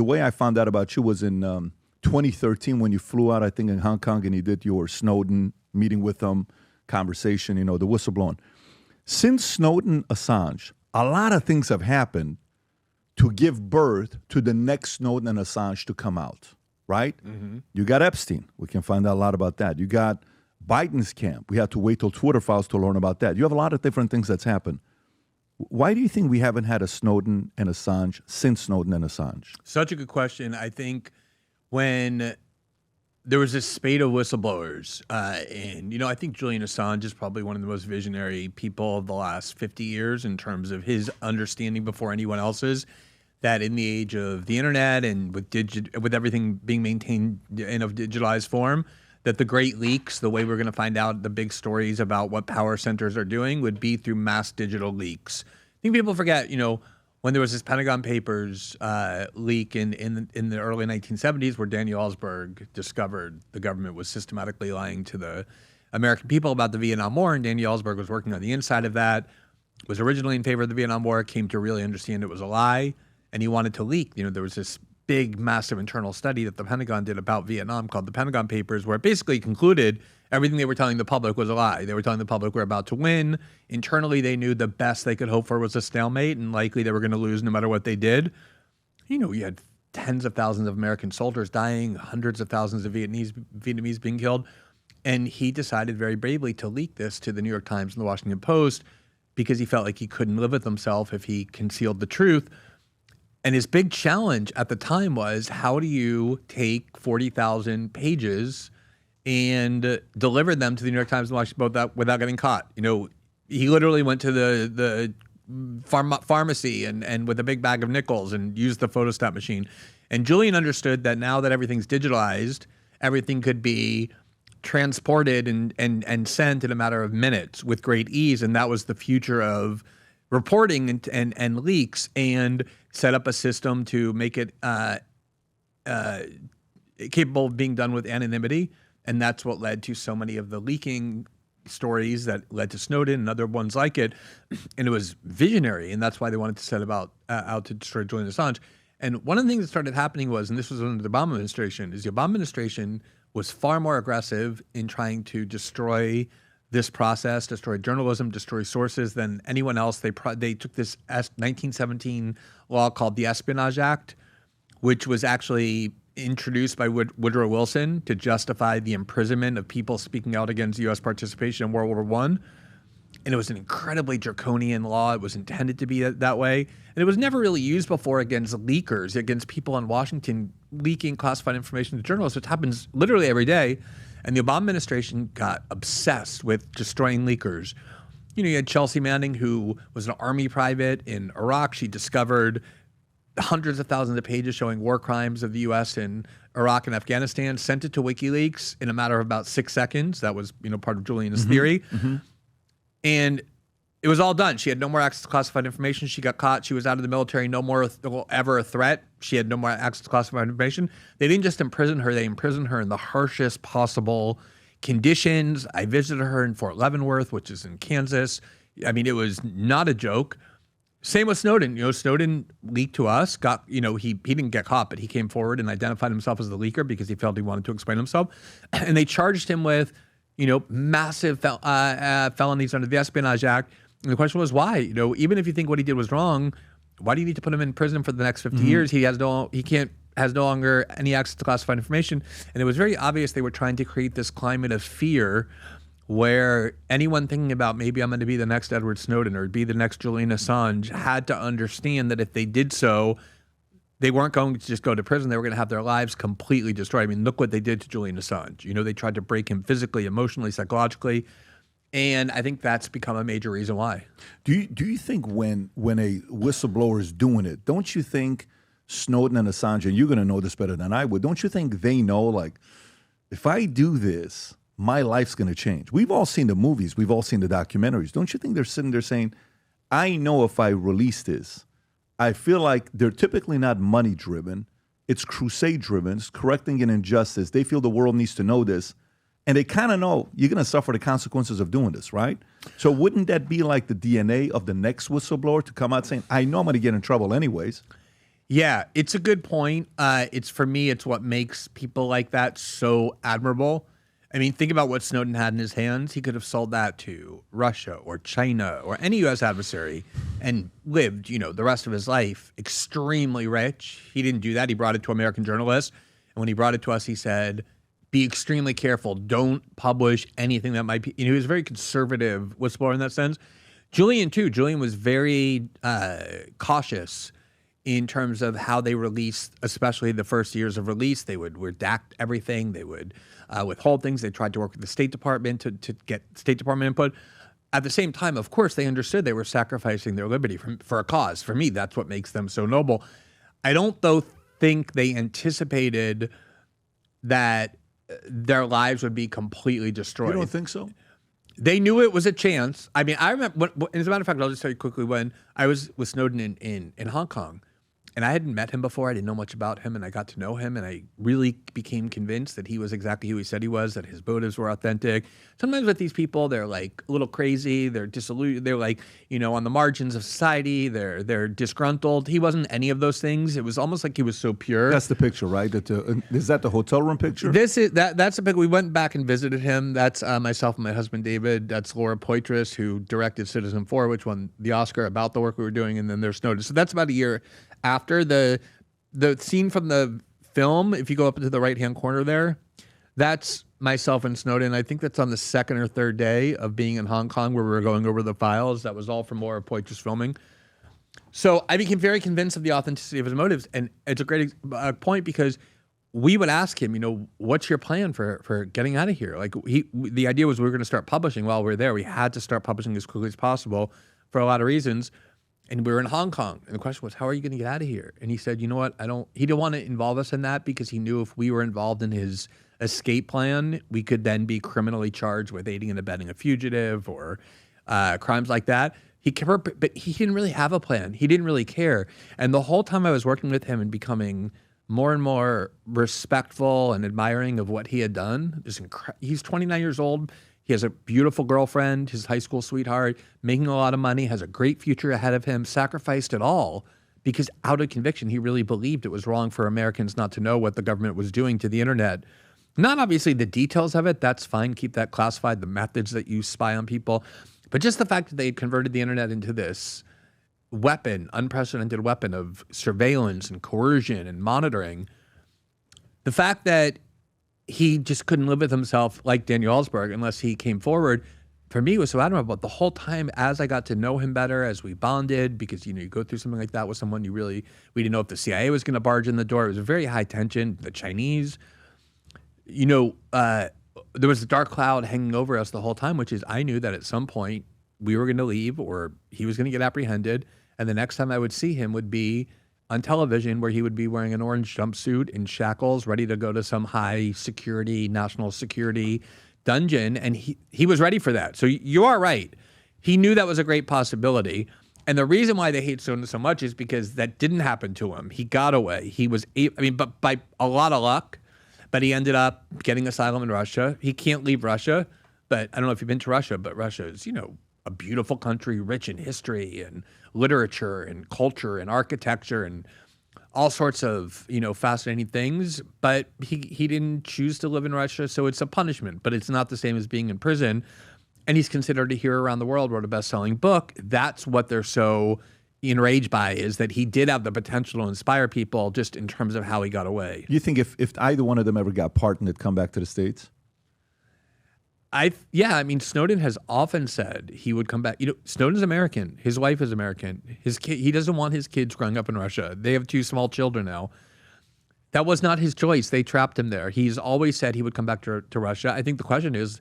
the way I found out about you was in 2013 when you flew out, I think, in Hong Kong, and you did your Snowden meeting with them, conversation, the whistleblowing. Since Snowden, Assange, a lot of things have happened to give birth to the next Snowden and Assange to come out, right? Mm-hmm. You got Epstein. We can find out a lot about that. You got Biden's camp. We had to wait till Twitter files to learn about that. You have a lot of different things that's happened. Why do you think we haven't had a Snowden and Assange since Snowden and Assange? Such a good question. I think when there was this spate of whistleblowers, and I think Julian Assange is probably one of the most visionary people of the last 50 years in terms of his understanding before anyone else's that in the age of the internet and with everything being maintained in a digitalized form, that the great leaks, the way we're going to find out the big stories about what power centers are doing, would be through mass digital leaks. I think people forget, when there was this Pentagon Papers leak in the early 1970s where Daniel Ellsberg discovered the government was systematically lying to the American people about the Vietnam War, and Daniel Ellsberg was working on the inside of that, was originally in favor of the Vietnam War, came to really understand it was a lie, and he wanted to leak. There was this big, massive internal study that the Pentagon did about Vietnam called the Pentagon Papers, where it basically concluded everything they were telling the public was a lie. They were telling the public we're about to win. Internally, they knew the best they could hope for was a stalemate, and likely they were going to lose no matter what they did. You had tens of thousands of American soldiers dying, hundreds of thousands of Vietnamese being killed. And he decided very bravely to leak this to the New York Times and the Washington Post because he felt like he couldn't live with himself if he concealed the truth. And his big challenge at the time was, how do you take 40,000 pages and deliver them to the New York Times and Washington Post without getting caught? He literally went to the pharmacy and with a big bag of nickels and used the photostat machine. And Julian understood that now that everything's digitalized, everything could be transported and sent in a matter of minutes with great ease. And that was the future of reporting and leaks, and set up a system to make it capable of being done with anonymity. And that's what led to so many of the leaking stories that led to Snowden and other ones like it. And it was visionary, and that's why they wanted to set out to destroy Julian Assange. And one of the things that started happening was, and this was under the Obama administration, is the Obama administration was far more aggressive in trying to destroy this process, destroy journalism, destroy sources than anyone else. They took this 1917 law called the Espionage Act, which was actually introduced by Woodrow Wilson to justify the imprisonment of people speaking out against U.S. participation in World War I. And it was an incredibly draconian law. It was intended to be that way. And it was never really used before against leakers, against people in Washington leaking classified information to journalists, which happens literally every day. And the Obama administration got obsessed with destroying leakers. You had Chelsea Manning, who was an Army private in Iraq. She discovered hundreds of thousands of pages showing war crimes of the U.S. in Iraq and Afghanistan, sent it to WikiLeaks in a matter of about 6 seconds. That was, part of Julian's theory. Mm-hmm. And it was all done. She had no more access to classified information. She got caught. She was out of the military. No more ever a threat. She had no more access to classified information. They didn't just imprison her. They imprisoned her in the harshest possible conditions. I visited her in Fort Leavenworth, which is in Kansas. I mean, it was not a joke. Same with Snowden. Snowden leaked to us. He didn't get caught, but he came forward and identified himself as the leaker because he felt he wanted to explain himself. And they charged him with, massive felonies under the Espionage Act. And the question was why? Even if you think what he did was wrong, why do you need to put him in prison for the next 50 years? He has no longer any access to classified information. And it was very obvious they were trying to create this climate of fear where anyone thinking about maybe I'm going to be the next Edward Snowden or be the next Julian Assange had to understand that if they did so, they weren't going to just go to prison. They were going to have their lives completely destroyed. I mean, look what they did to Julian Assange. They tried to break him physically, emotionally, psychologically. And I think that's become a major reason why. Do you think when a whistleblower is doing it, don't you think Snowden and Assange, and you're going to know this better than I would, don't you think they know, like, if I do this, my life's going to change? We've all seen the movies. We've all seen the documentaries. Don't you think they're sitting there saying, I know if I release this, I feel like they're typically not money-driven. It's crusade-driven. It's correcting an injustice. They feel the world needs to know this. And they kind of know you're going to suffer the consequences of doing this, right? So wouldn't that be like the DNA of the next whistleblower to come out saying, I know I'm going to get in trouble anyways? Yeah, it's a good point. It's for me, it's what makes people like that so admirable. I mean, think about what Snowden had in his hands. He could have sold that to Russia or China or any U.S. adversary and lived, the rest of his life extremely rich. He didn't do that. He brought it to American journalists. And when he brought it to us, he said, be extremely careful. Don't publish anything that might be, he was a very conservative whistleblower in that sense. Julian, too. Julian was very cautious in terms of how they released, especially the first years of release. They would redact everything. They would withhold things. They tried to work with the State Department to get State Department input. At the same time, of course, they understood they were sacrificing their liberty for a cause. For me, that's what makes them so noble. I don't, though, think they anticipated that their lives would be completely destroyed. You don't think so? They knew it was a chance. I mean, I remember, as a matter of fact, I'll just tell you quickly, when I was with Snowden in Hong Kong, and I hadn't met him before. I didn't know much about him, and I got to know him, and I really became convinced that he was exactly who he said he was, that his motives were authentic. Sometimes with these people, they're like a little crazy, they're disillusioned, they're like, on the margins of society, they're disgruntled. He wasn't any of those things. It was almost like he was so pure. That's the picture, right? Is that the hotel room picture? That's the picture. We went back and visited him. That's myself and my husband David. That's Laura Poitras, who directed Citizen4, which won the Oscar about the work we were doing, and then there's Snowden. So that's about a year after. The scene from the film, if you go up into the right-hand corner there, that's myself and Snowden. I think that's on the second or third day of being in Hong Kong, where we were going over the files. That was all from Laura Poitras filming. So I became very convinced of the authenticity of his motives. And it's a great point, because we would ask him, what's your plan for getting out of here? Like, the idea was we were going to start publishing while we were there. We had to start publishing as quickly as possible for a lot of reasons. And we were in Hong Kong, and the question was, how are you going to get out of here? And he said, you know what, he didn't want to involve us in that, because he knew if we were involved in his escape plan, we could then be criminally charged with aiding and abetting a fugitive or crimes like that. But he didn't really have a plan. He didn't really care. And the whole time I was working with him and becoming more and more respectful and admiring of what he had done. He's 29 years old. He has a beautiful girlfriend, his high school sweetheart, making a lot of money, has a great future ahead of him, sacrificed it all because out of conviction, he really believed it was wrong for Americans not to know what the government was doing to the internet. Not obviously the details of it, that's fine, keep that classified, the methods that you spy on people, but just the fact that they had converted the internet into this unprecedented weapon of surveillance and coercion and monitoring. The fact that he just couldn't live with himself like Daniel Ellsberg unless he came forward, for me, was so admirable. But the whole time, as I got to know him better, as we bonded, because, you go through something like that with someone we didn't know if the CIA was going to barge in the door. It was a very high tension. The Chinese, there was a dark cloud hanging over us the whole time, which is I knew that at some point we were going to leave or he was going to get apprehended. And the next time I would see him would be on television, where he would be wearing an orange jumpsuit in shackles, ready to go to some high security, national security dungeon. And he was ready for that. So you are right. He knew that was a great possibility. And the reason why they hate Snowden so much is because that didn't happen to him. He got away. He was, but by a lot of luck, but he ended up getting asylum in Russia. He can't leave Russia, but I don't know if you've been to Russia, but Russia is, a beautiful country, rich in history and literature and culture and architecture and all sorts of, fascinating things. But he didn't choose to live in Russia, so it's a punishment. But it's not the same as being in prison. And he's considered a hero around the world, wrote a best-selling book. That's what they're so enraged by, is that he did have the potential to inspire people just in terms of how he got away. You think if either one of them ever got pardoned, they'd come back to the States? Snowden has often said he would come back. Snowden's American. His wife is American. He doesn't want his kids growing up in Russia. They have 2 small children now. That was not his choice. They trapped him there. He's always said he would come back to Russia. I think the question is,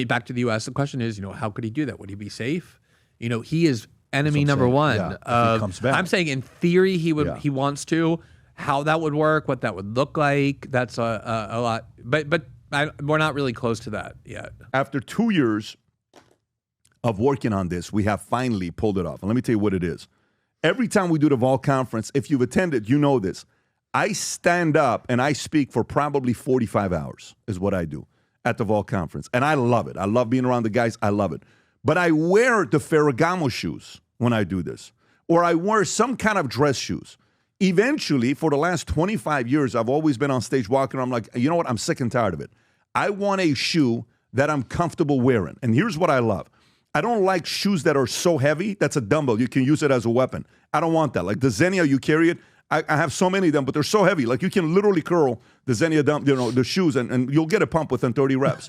back to the U.S., the question is, how could he do that? Would he be safe? He is enemy number one. Yeah, if he comes back. I'm saying in theory he would. Yeah. He wants to. How that would work, what that would look like, that's a lot. But we're not really close to that yet. After 2 years of working on this, we have finally pulled it off. And let me tell you what it is. Every time we do the Vol conference, if you've attended, you know this. I stand up and I speak for probably 45 hours is what I do at the Vol conference. And I love it. I love being around the guys. I love it. But I wear the Ferragamo shoes when I do this. Or I wear some kind of dress shoes. Eventually, for the last 25 years, I've always been on stage walking. I'm like, you know what? I'm sick and tired of it. I want a shoe that I'm comfortable wearing. And here's what I love. I don't like shoes that are so heavy. That's a dumbbell. You can use it as a weapon. I don't want that. Like the Xenia, you carry it. I have so many of them, but they're so heavy. Like you can literally curl the Xenia, the shoes, and you'll get a pump within 30 reps.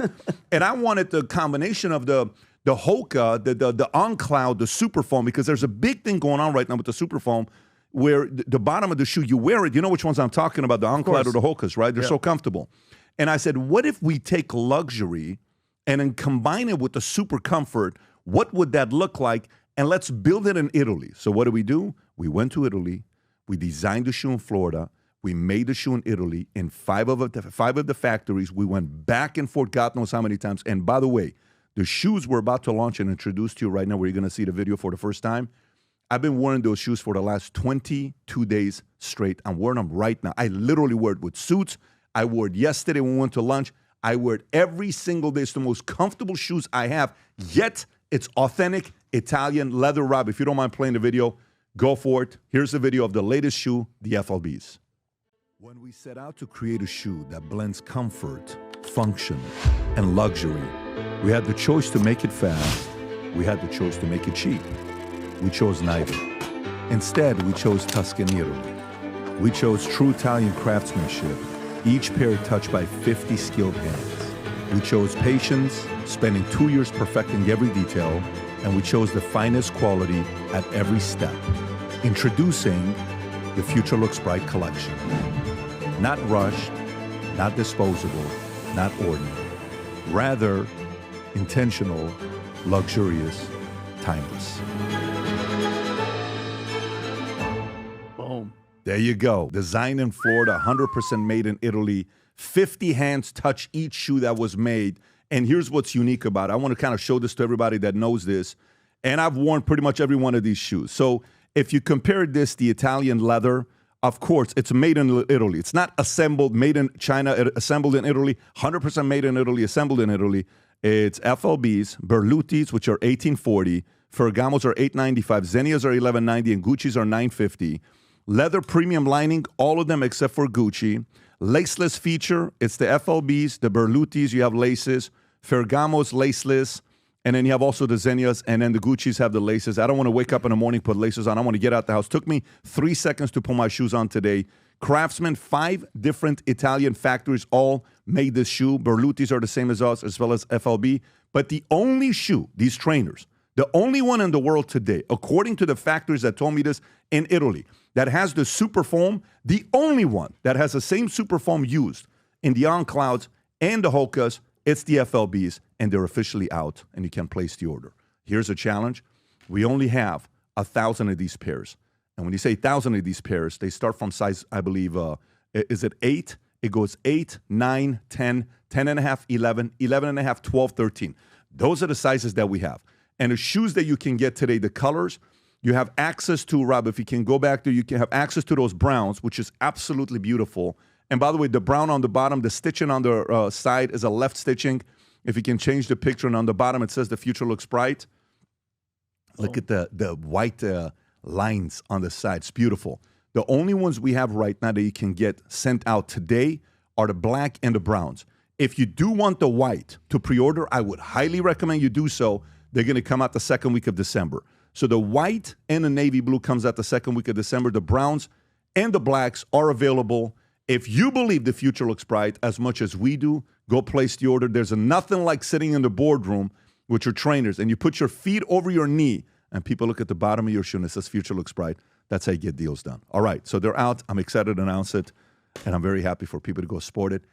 And I wanted the combination of the Hoka, the On Cloud, the Super Foam, because there's a big thing going on right now with the Super Foam where the bottom of the shoe, you wear it. You know which ones I'm talking about, the On Cloud or the Hokas, right? They're so comfortable. And I said, what if we take luxury and then combine it with the super comfort? What would that look like? And let's build it in Italy. So what do? We went to Italy. We designed the shoe in Florida. We made the shoe in Italy in five of the factories. We went back and forth, God knows how many times. And by the way, the shoes we're about to launch and introduce to you right now, where you're going to see the video for the first time, I've been wearing those shoes for the last 22 days straight. I'm wearing them right now. I literally wear it with suits. I wore it yesterday when we went to lunch. I wear it every single day. It's the most comfortable shoes I have, yet it's authentic Italian leather. Rob, if you don't mind playing the video, go for it. Here's the video of the latest shoe, the FLBs. When we set out to create a shoe that blends comfort, function, and luxury, we had the choice to make it fast. We had the choice to make it cheap. We chose neither. Instead, we chose Tuscany, Italy. We chose true Italian craftsmanship, each pair touched by 50 skilled hands. We chose patience, spending 2 years perfecting every detail, and we chose the finest quality at every step. Introducing the Future Looks Bright collection. Not rushed, not disposable, not ordinary. Rather, intentional, luxurious, timeless. Boom. There you go. Designed in Florida, 100% made in Italy. 50 hands touch each shoe that was made. And here's what's unique about it. I want to kind of show this to everybody that knows this. And I've worn pretty much every one of these shoes. So if you compare this, the Italian leather, of course, it's made in Italy. It's not assembled, made in China, assembled in Italy, 100% made in Italy, assembled in Italy. It's FLBs, Berlutis, which are $1,840, Ferragamos are $895, Xenias are $1,190, and Gucci's are $950. Leather premium lining, all of them except for Gucci. Laceless feature, it's the FLBs, the Berlutis, you have laces, Ferragamos laceless, and then you have also the Xenias, and then the Gucci's have the laces. I don't want to wake up in the morning, put laces on. I want to get out the house. Took me 3 seconds to put my shoes on today. Craftsman, 5 different Italian factories all made this shoe. Berlutis are the same as us, as well as FLB. But the only shoe, these trainers, the only one in the world today, according to the factories that told me this in Italy, that has the super foam, the only one that has the same super foam used in the On Clouds and the Hokas, it's the FLBs, and they're officially out, and you can place the order. Here's a challenge. We only have 1,000 of these pairs. And when you say 1,000 of these pairs, they start from size, I believe, is it 8? It goes 8, 9, 10, 10 and a half, 11, 11 and a half, 12, 13. Those are the sizes that we have. And the shoes that you can get today, the colors, you have access to, Rob, if you can go back there, you can have access to those browns, which is absolutely beautiful. And by the way, the brown on the bottom, the stitching on the side is a left stitching. If you can change the picture, and on the bottom it says the future looks bright. Look at the white lines on the side. It's beautiful. The only ones we have right now that you can get sent out today are the black and the browns. If you do want the white to pre-order, I would highly recommend you do so. They're going to come out the second week of December. So the white and the navy blue comes out the second week of December. The browns and the blacks are available. If you believe the future looks bright as much as we do, go place the order. There's nothing like sitting in the boardroom with your trainers and you put your feet over your knee and people look at the bottom of your shoe and it says future looks bright. That's how you get deals done. All right, so they're out. I'm excited to announce it, and I'm very happy for people to go sport it.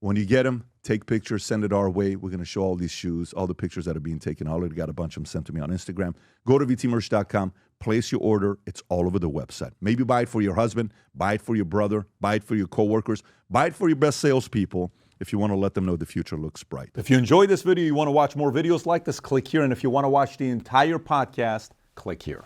When you get them, take pictures, send it our way. We're going to show all these shoes, all the pictures that are being taken. I already got a bunch of them sent to me on Instagram. Go to vtmerch.com, place your order. It's all over the website. Maybe buy it for your husband, buy it for your brother, buy it for your coworkers, buy it for your best salespeople if you want to let them know the future looks bright. If you enjoyed this video, you want to watch more videos like this, click here. And if you want to watch the entire podcast, click here.